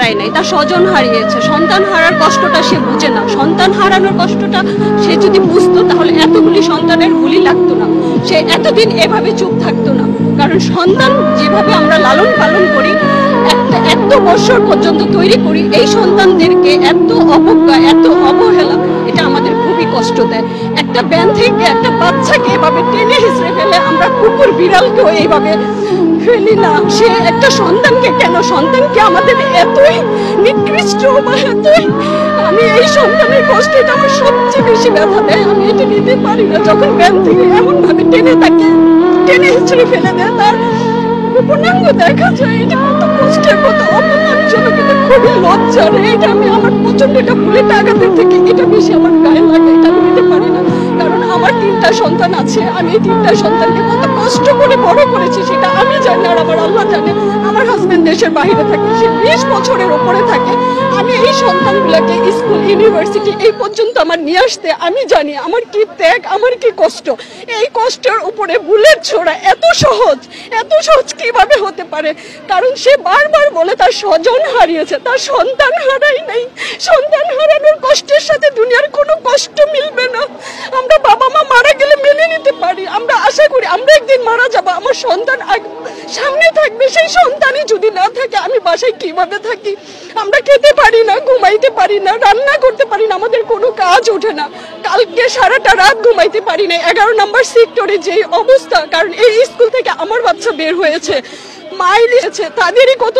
পায় নাই, তার স্বজন হারিয়েছে। সন্তান হারার কষ্টটা সে বুঝে না। সন্তান হারানোর কষ্টটা সে যদি বুঝতো তাহলে এতগুলি সন্তানের গুলি লাগতো না, সে এতদিন এভাবে চুপ থাকতো না। কারণ সন্তান যেভাবে আমরা লালন পালন করি, এত বছর পর্যন্ত তৈরি করি, এই সন্তানদেরকে এত অবজ্ঞা, এত অবহেলা, এটা আমাদের খুবই কষ্ট দেয়। একটা ব্যান থেকে একটা বাচ্চাকে এভাবে টেনে হিসড়ে ফেলে, আমরা কুকুর বিড়ালকেও এইভাবে ফেলি না। সে একটা সন্তানকে কেন, সন্তানকে আমাদের এতই নিকৃষ্ট বা এতই, আমি এই সন্তানের কষ্ট, এটা আমার সবচেয়ে বেশি ব্যথা দেয়। আমি এটা নিতে পারি না যখন ব্যান থেকে এমন ভাবে টেনে হিসড়ে ফেলে দেয়, তার উপনাঙ্গ দেখা যায়। এটা কত কষ্টের, কত অপমানজনক, এটা খুবই লজ্জার। এটা আমি আমার প্রচন্ড, এটা বুলেট আঘাতের থেকে এটা বেশি আমার গায়ে লাগে। এটা আমি নিতে পারি না, কারণ আমার 3টা সন্তান আছে। আমি এই 3টা সন্তানকে কত কষ্ট করে বড় করেছি সেটা আমি জানি, আর আমার আল্লাহ জানে। আমার হাজবেন্ড দেশের বাইরে থাকে, সে 20 বছরের ওপরে থাকে। আমি এই সন্তানগুলোকে স্কুল, ইউনিভার্সিটি এই পর্যন্ত আমার নিয়ে আসতে আমি জানি আমার কি ত্যাগ, আমার কি কষ্ট। এই কষ্টের উপরে বুলেট ছোড়া এত সহজ কিভাবে হতে পারে? কারণ সে বারবার বলে তার স্বজন হারিয়েছে, তার সন্তান হারাই নাই। সন্তান হারানোর কষ্টের সাথে দুনিয়ার কোনো কষ্ট মিলবে না। আমরা বাবা মা মারা গেলে মেনে নিতে পারি, আমরা আশা করি আমরা একদিন মারা যাবো, আমার সন্তান সামনে থাকবে। সেই সন্তানই যদি না থাকে, আমি বাসায় কিভাবে থাকি? আমরা খেতে পারি না, ঘুমাইতে পারি না, রান্না করতে পারি না, আমাদের কোনো কাজ ওঠে না। কালকে সারাটা রাত ঘুমাইতে পারি না। 11 নম্বর সেক্টরে যে অবস্থা, কারণ এই স্কুল থেকে আমার বাচ্চা বের হয়েছে, মাইল এসেছে, তাদেরই কত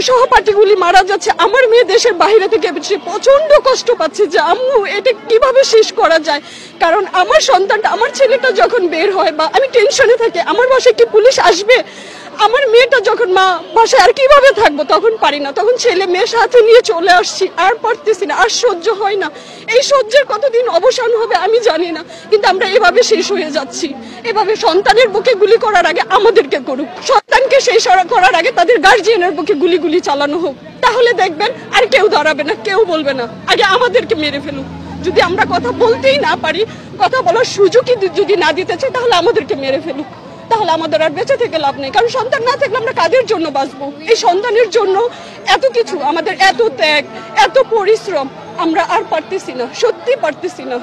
সহপাঠীগুলি মারা যাচ্ছে। আমার মেয়ে দেশের বাইরে থেকে সে প্রচন্ড কষ্ট পাচ্ছে যে আম্মু এটা কিভাবে শেষ করা যায়। কারণ আমার সন্তানটা, আমার ছেলেটা যখন বের হয় বা আমি টেনশনে থাকি, আমার বাসায় কি পুলিশ আসবে? আমার মেয়েটা যখন মা বাসায় আর কিভাবে থাকবো, তখন পারি না, তখন ছেলে মেয়ে সাথে নিয়ে চলে আসছি। আর পারতেছি না, আর সহ্য হয় না। এই সহ্যের কতদিন অবসান হবে আমি জানি না, কিন্তু আমরা এভাবে শেষ হয়ে যাচ্ছি। এভাবে সন্তানের বুকে গুলি করার আগে আমাদেরকে করুক, সন্তানকে শেষ করার আগে তাদের গার্জিয়ানের বুকে গুলি চালানো হোক। তাহলে দেখবেন আর কেউ দাঁড়াবে না, কেউ বলবে না, আগে আমাদেরকে মেরে ফেলুক। যদি আমরা কথা বলতেই না পারি, কথা বলার সুযোগই যদি না দিতে চাই, তাহলে আমাদেরকে মেরে ফেলুক। তাহলে আমাদের আর বেঁচে থেকে লাভ নেই। কারণ সন্তান না থাকলে আমরা কাদের জন্য বাঁচবো? এই সন্তানের জন্য এত কিছু, আমাদের এত ত্যাগ, এত পরিশ্রম, আমরা আর পারতেছি না, সত্যি পারতেছি না।